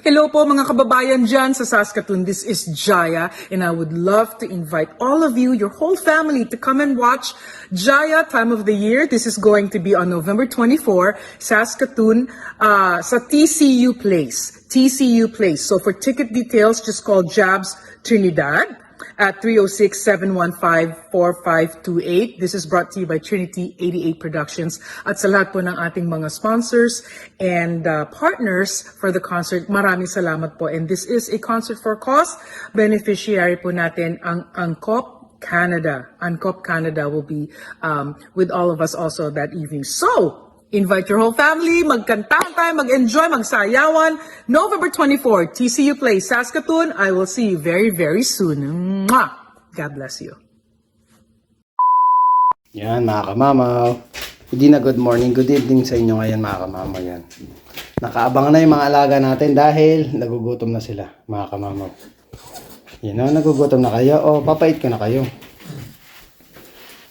Hello po mga kababayan dyan sa Saskatoon. This is Jaya and I would love to invite all of you, your whole family, to come and watch Jaya Time of the Year. This is going to be on November 24, Saskatoon, sa TCU Place. TCU Place. So for ticket details, just call Jabs Trinidad at 306-715-4528. This is brought to you by Trinity 88 Productions. At sa lahat po ng ating mga sponsors and partners for the concert, maraming salamat po. And this is a concert for cause. Beneficiary po natin ang Angkop Canada. Angkop Canada will be with all of us also that evening. So, invite your whole family, magkantahan tayo, mag-enjoy, magsayawan. November 24, TCU Place, Saskatoon. I will see you very, very soon. Mwah! God bless you. Yan mga kamamaw. Hindi na good morning, good evening sa inyo ngayon mga kamamaw yan. Nakaabang na yung mga alaga natin dahil nagugutom na sila mga kamamaw. Yan o, nagugutom na kayo. O, papait ko na kayo.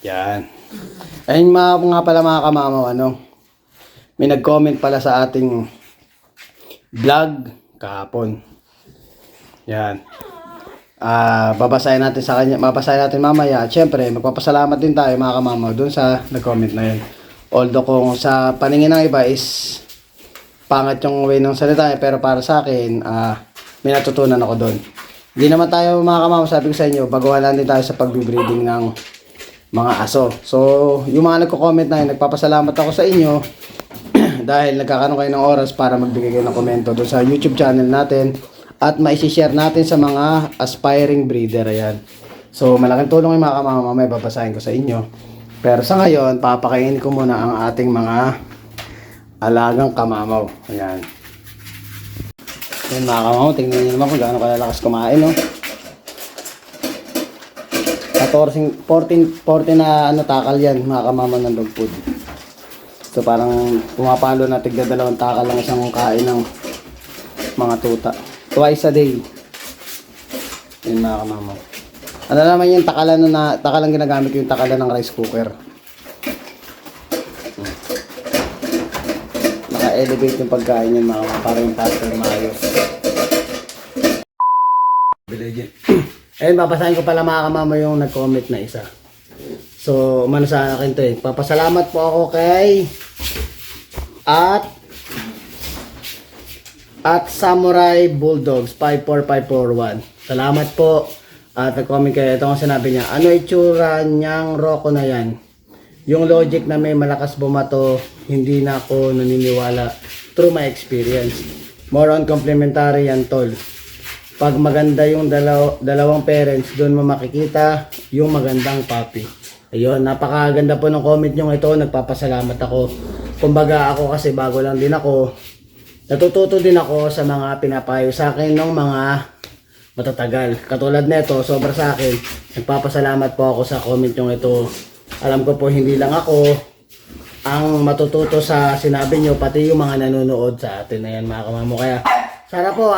Yan. Ayun nga pala mga kamamaw, may nag-comment pala sa ating vlog kahapon. Yan. Babasahin natin sa kanya, babasahin natin mamaya. At syempre, magpapasalamat din tayo mga kamamaw doon sa nag-comment na yun. Although kung sa paningin ng iba is pangit yung way ng salita pero para sa akin, may natutunan ako doon. Hindi naman tayo mga kamamaw, sabi ko sa inyo, baguhan lang din tayo sa pag-breeding ng mga aso. So, yung mga nagko-comment na yun, nagpapasalamat ako sa inyo dahil nagkakaroon kayo ng oras para magbigay kayo ng komento doon sa YouTube channel natin at maisi-share natin sa mga aspiring breeder. Ayan. So, malaking tulong yung mga kamamaw, may babasahin ko sa inyo. Pero sa ngayon, papakainin ko muna ang ating mga alagang kamamaw. Ayan. Ayan mga kamamaw, tingnan nyo naman kung gaano kalalakas kumain, no? 14 na takal yan mga kamamaw ng dog food. So parang pumapalo na tigda 2 takal lang isang kain ng mga tuta. Twice a day. Yun mga kamamaw. Ano naman yung takalan ginagamit ko yung takalan ng rice cooker. Naka-elevate yung pagkain yun mga kamamaw para yung faster maayos. Ayun, babasahin ko pala mga kamamaw yung nag-comment na isa. So, umano sa akin to eh. Papasalamat po ako kay at Samurai Bulldogs 54541. Salamat po. At nag-comment kayo. Ito ang sinabi niya. Ano itsura niyang Rocco na yan? Yung logic na may malakas bumato, hindi na ako naniniwala through my experience. More on complementary yan tol. Pag maganda yung dalawang parents, doon mo makikita yung magandang puppy. Ayun, napakaganda po ng comment nyo ito. Nagpapasalamat ako. Kumbaga ako kasi bago lang din ako. Natututo din ako sa mga pinapayo sa akin ng mga matatagal. Katulad nito, sobra sa akin. Nagpapasalamat po ako sa comment nyo ito. Alam ko po hindi lang ako ang matututo sa sinabi nyo, pati yung mga nanonood sa atin. Ayan mga kamamo. Kaya sana po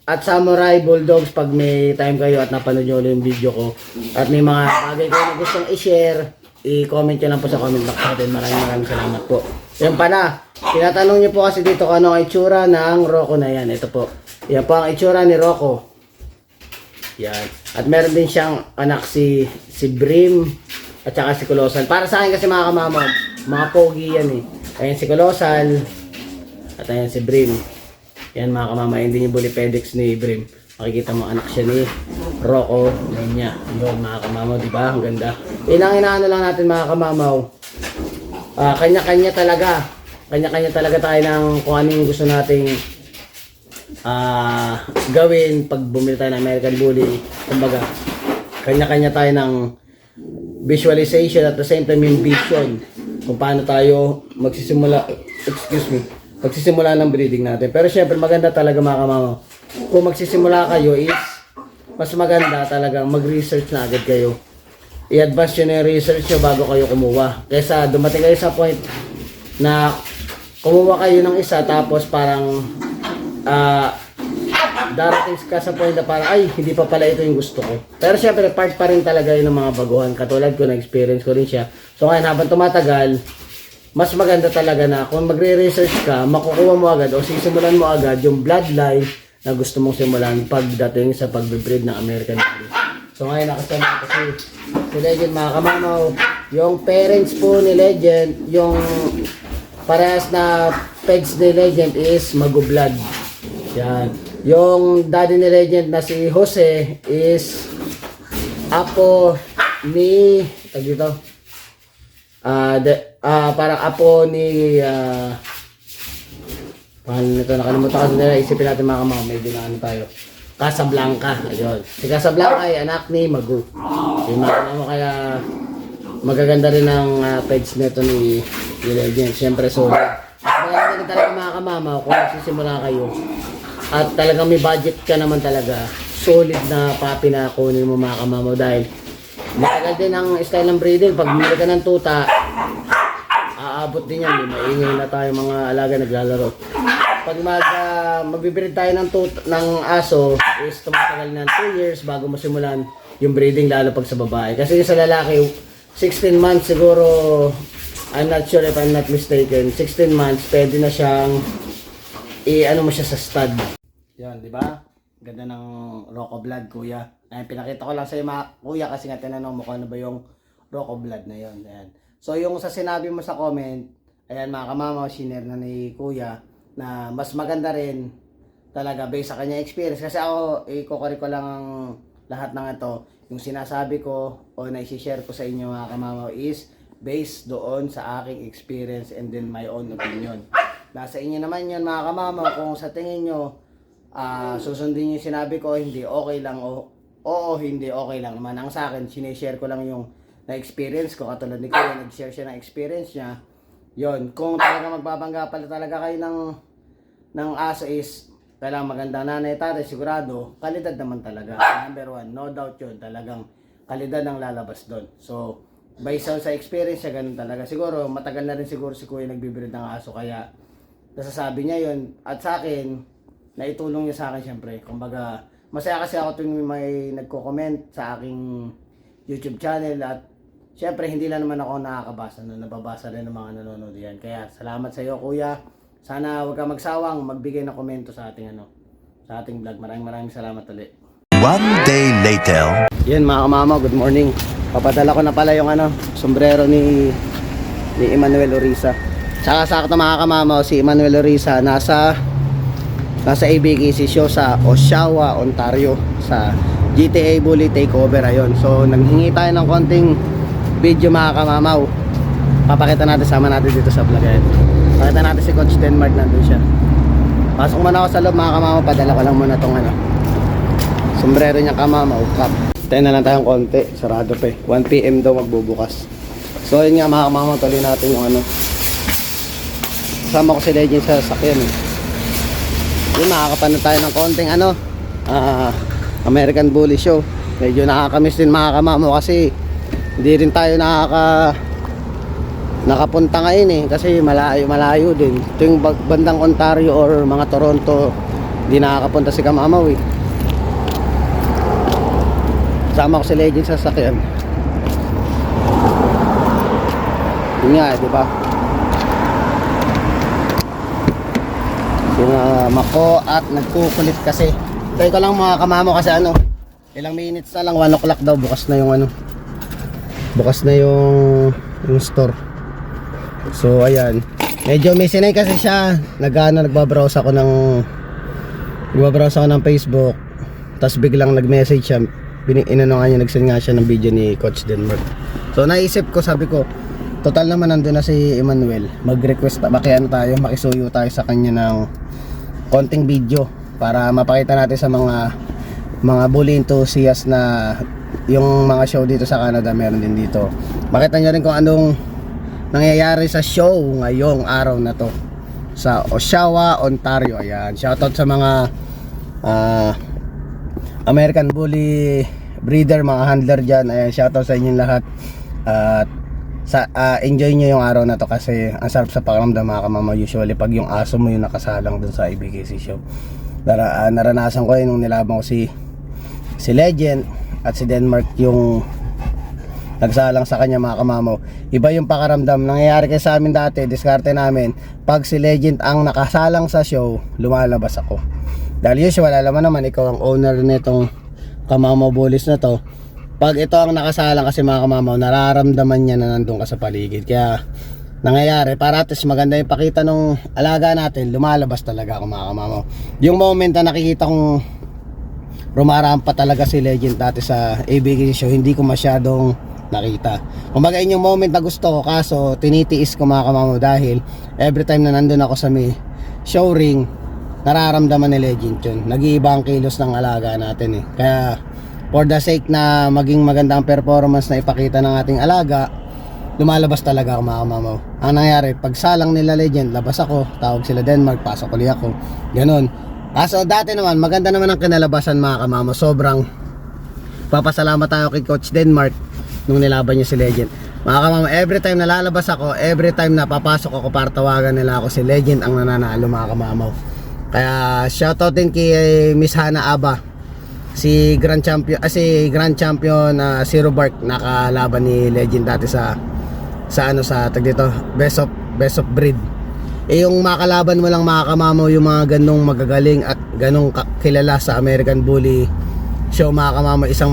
at Samurai Bulldogs, pag may time kayo at napanood nyo yung video ko at may mga bagay kayo na gustong i-share, i-comment nyo lang po sa comment box natin. Maraming salamat po. Yan pala, tinatanong nyo po kasi dito kung ano ang itsura ng Rocco na yan. Ito po, yan po ang itsura ni Rocco. Yan. At meron din siyang anak si Brim at saka si Colosal. Para sa akin kasi mga kamamaw, mga pogi yan eh. Ayan si Colosal at ayan si Brim. Yan mga kamamaw, hindi yung bulipedex ni Brim. Makikita mo anak siya ni Rocco. Yan niya. Yun mga kamamaw, diba? Ang ganda. Inang inaano lang natin mga kamamaw. Kanya-kanya talaga. Kanya-kanya talaga tayo ng kung ano yung gusto nating gawin pag bumili tayo ng American Bully. Kumbaga, kanya-kanya tayo ng visualization at the same time yung vision. Kung paano tayo magsisimula, magsisimula ng breeding natin. Pero syempre maganda talaga mga kamamaw. Kung magsisimula kayo is mas maganda talaga mag-research na agad kayo. I-advance nyo na yung research nyo bago kayo kumuha. Kaysa dumating kayo sa point na kumuha kayo ng isa tapos parang darating ka sa point na parang ay hindi pa pala ito yung gusto ko. Pero syempre part pa rin talaga yun ng mga baguhan. Katulad ko na experience ko rin siya. So ngayon habang tumatagal, mas maganda talaga na kung magre-research ka, makukuha mo agad o sisimulan mo agad yung bloodline na gusto mong simulan pagdating sa pagbe-breed ng American Bully. So ngayon nakasama ko si Legend, mga kamamaw. Yung parents po ni Legend, yung parehas na pegs ni Legend is mag-blood. Yan. Yung daddy ni Legend na si Jose is apo ni dito. Parang apo ni paano nito, nakalimutan kasi nila, isipin natin mga kamamaw, medyo na ano tayo, Casablanca. Ayun, si Casablanca ay anak ni Magu. Yung mga kamamaw, kaya magaganda rin ang page nito ni Legend. Siyempre solid. Magaganda rin talaga mga kamamaw kung nagsisimula kayo at talagang may budget ka naman talaga, solid na papi na kunin mo mga kamamaw, dahil matagal din ang style ng breeding. Pag bumili ka ng tuta, aabot din yan, maingay na tayo mga alaga naglalaro. Pag magbibreed tayo ng aso, is tumatagal na 2 years bago mo simulan yung breeding, lalo pag sa babae. Kasi sa lalaki, 16 months siguro, I'm not sure if I'm not mistaken, 16 months, pwede na siyang ano mo siya sa stud. Yan, di ba? Ganda ng Rocco Blood, kuya. Ay, pinakita ko lang sa iyo, kuya, kasi nga tinanong mo kung ano ba yung Rocco Blood na yon. Ayan. So, yung sa sinabi mo sa comment, ayan mga kamamaw, shinare na ni kuya, na mas maganda rin talaga based sa kanya experience. Kasi ako, ikukuri ko lang ang lahat ng ito. Yung sinasabi ko o na-share ko sa inyo mga kamamaw is based doon sa aking experience and then my own opinion. Nasa inyo naman yun mga kamamaw, kung sa tingin nyo susundin yung sinabi ko, hindi, okay lang, oo, hindi, okay lang naman. Ang sa akin, sinishare ko lang yung na-experience ko, katulad ni Kuya, nag-share siya ng experience niya. Yon, kung talaga magbabangga pala talaga kayo ng aso is kailangan magandang nanay, tatay, sigurado, kalidad naman talaga. Number 1, no doubt yun, talagang kalidad ang lalabas doon. So, based sa experience siya, ganun talaga. Siguro, matagal na rin siguro si Kuya nagbibreed ng aso, kaya nasasabi niya yun. At sa akin, naitulong niya sa akin syempre. Kumbaga, masaya kasi ako tuwing may nagko-comment sa aking YouTube channel, at syempre hindi lang naman ako nakakabasa, nababasa rin ng mga nanonood yan. Kaya salamat sa iyo kuya. Sana huwag ka magsawang magbigay ng komento sa ating sa ating vlog. Maraming salamat ulit. One day later. Yan mga kamamaw, good morning. Papadala ko na pala yung sombrero ni Emmanuel Orisa. Saka sakto mga kamamaw, si Emmanuel Orisa nasa ABKC show sa Oshawa, Ontario, sa GTA Bully Takeover. Ayun, so naghingi tayo ng konting video mga kamamaw. Papakita natin, sama natin dito sa vlog. Pakita natin si Coach Denmark, nandun siya. Pasok muna ako sa loob mga kamamaw, padala ko lang muna tong sombrero niya kamamaw, cap. Tayo na lang tayong konti, sarado pa 1 PM daw magbubukas. So yun nga mga kamamaw, tuloy natin yung kasama ko si Legend sa sasakyan. Yun, makakapanood tayo ng konting American Bully show. Medyo nakakamiss din mga kamamaw kasi hindi rin tayo nakapunta ngayon kasi malayo din. Ito yung bandang Ontario or mga Toronto, hindi nakakapunta si kamamaw Sama ko si Legend sa sasakyan. Yun nga di ba? Mako at nagkukulit kasi. Tayo ko lang mga kamamo kasi ilang minutes na lang, 1 o'clock daw bukas na yung bukas na yung store. So ayan, medyo may sinay kasi siya. Nagbabrowse ako ng Facebook, tapos biglang nag-message siya. Nagsend nga siya ng video ni Coach Denmark. So naisip ko, sabi ko, total naman nandun na si Emmanuel, mag-request makisuyo tayo sa kanya ng konting video para mapakita natin sa mga bully enthusiast na yung mga show dito sa Canada, meron din dito. Makita nyo rin kung anong nangyayari sa show ngayong araw na to sa Oshawa, Ontario. Ayan, shoutout sa mga American Bully breeder, mga handler dyan. Ayan, shoutout sa inyong lahat. At enjoy nyo yung araw na to kasi ang sarap sa pakiramdam mga kamamaw. Usually pag yung aso mo yung nakasalang dun sa IBKC show, naranasan ko nung nilaban ko si Legend at si Denmark yung nagsalang sa kanya mga kamamaw. Iba yung pakaramdam. Nangyayari kasi sa amin dati, diskarte namin, pag si Legend ang nakasalang sa show, lumalabas ako. Dahil usual, alam mo naman, ikaw ang owner nitong Kamamaw Bullies na to. Pag ito ang nakasalang kasi mga kamamaw, nararamdaman niya na nandun ka sa paligid. Kaya nangyayari, para at least maganda yung pakita nung alaga natin, lumalabas talaga ako mga kamamaw. Yung moment na nakikita kong rumarampa talaga si Legend dati sa ABK show, hindi ko masyadong nakita. Kumbaga yun yung moment na gusto ko, kaso tinitiis ko mga kamamaw dahil every time na nandun ako sa may show ring, nararamdaman ni Legend yun. Nag-iiba ang kilos ng alaga natin eh. Kaya for the sake na maging maganda ang performance na ipakita ng ating alaga, lumalabas talaga ako mga kamamaw. Ang nangyari, pag salang nila Legend, labas ako, tawag sila Denmark, pasok ulit ako, ganun. Kaso dati naman, maganda naman ang kinalabasan mga kamamaw. Sobrang papasalamat tayo kay Coach Denmark nung nilaban niya si Legend. Mga kamamaw, every time na lalabas ako, every time na papasok ako para tawagan nila ako, si Legend ang nananalo mga kamamaw. Kaya shoutout din kay Miss Hana Aba, si Grand Champion Zero Bark, nakalaban ni Legend dati sa tag dito, best of breed. Yung makalaban mo lang mga kamamaw, yung mga ganong magagaling at ganong kilala sa American Bully show mga kamamaw, isang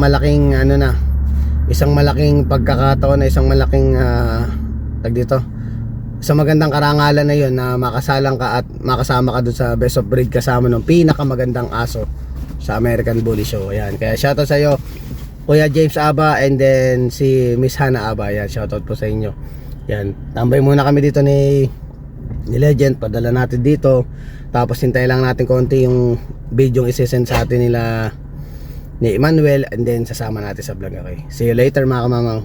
malaking pagkakataon na isang malaking tag dito, sa magandang karangalan na yun na makasalang ka at makasama ka dun sa best of breed kasama ng pinakamagandang aso sa American Bully Show. Ayan. Kaya shoutout sa iyo Kuya James Aba and then si Miss Hana Aba. Ayan, shoutout po sa inyo. Ayan. Tambay muna kami dito ni Legend. Padala natin dito. Tapos hintay lang natin konti yung video yung isesend sa atin nila ni Emmanuel and then sasama natin sa vlog. Okay. See you later mga kamamaw.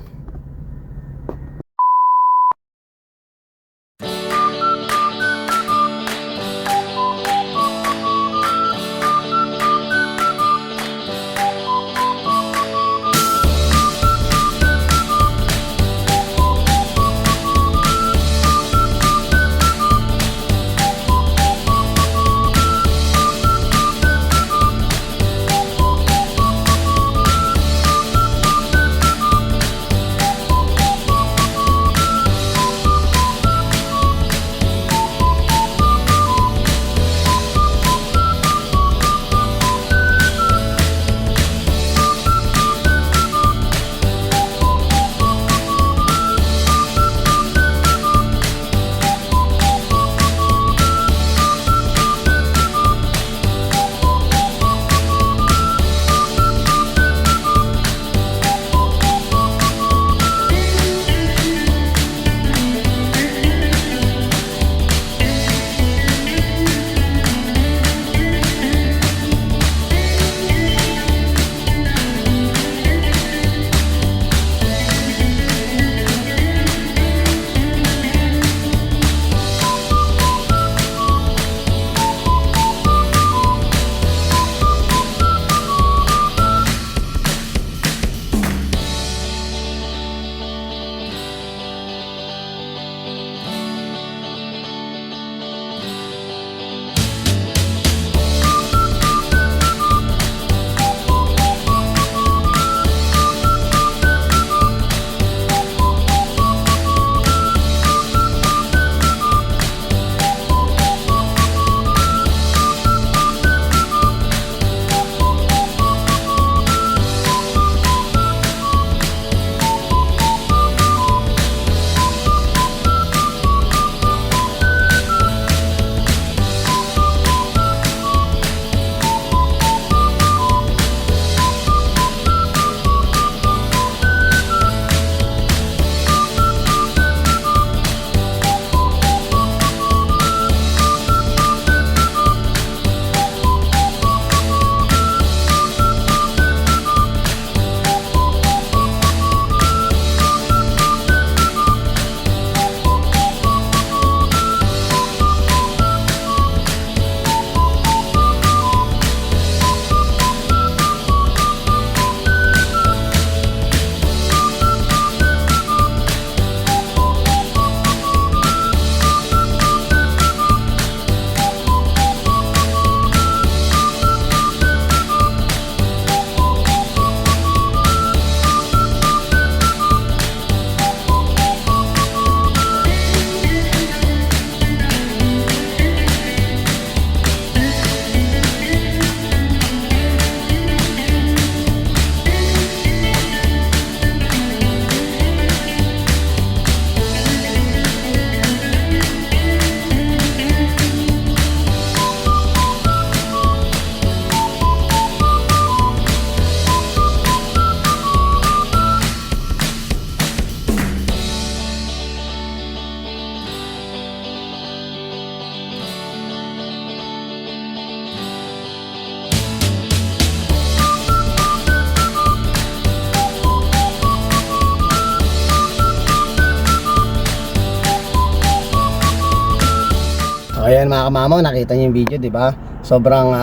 ayan mga kamamaw, nakita niyo yung video, di ba? Sobrang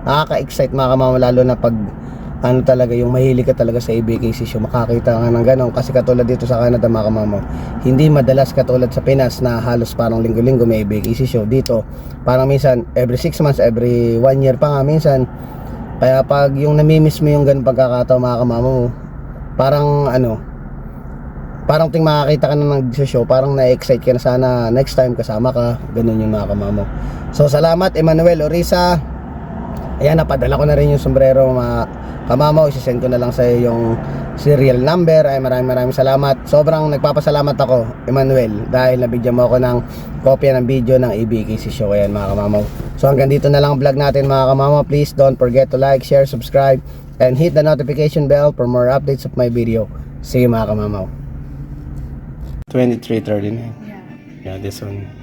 nakaka-excite mga kamamaw, lalo na pag ano talaga, yung mahilig ka talaga sa ABKC show, makakita ka ng ganun. Kasi katulad dito sa Canada mga kamamaw, hindi madalas katulad sa Pinas na halos parang linggo-linggo may ABKC show. Dito parang minsan every 6 months, every 1 year pa nga minsan. Kaya pag yung namimiss mo yung ganun pagkakataon mga kamamaw, parang ano, parang ting makakita ka na nag-show, parang na-excite ka na, sana next time kasama ka, ganun yung mga kamamaw. So salamat Emmanuel Orisa. Ayan, napadala ko na rin yung sombrero mga kamamaw, isisend ko na lang sa iyo yung serial number. Ay maraming salamat. Sobrang nagpapasalamat ako Emmanuel dahil nabigyan mo ako ng kopya ng video ng ABKC show. Ayan mga kamamaw. So hanggang dito na lang ang vlog natin mga kamamaw. Please don't forget to like, share, subscribe and hit the notification bell for more updates of my video. See you mga kamamaw. 23:39. Yeah, this one.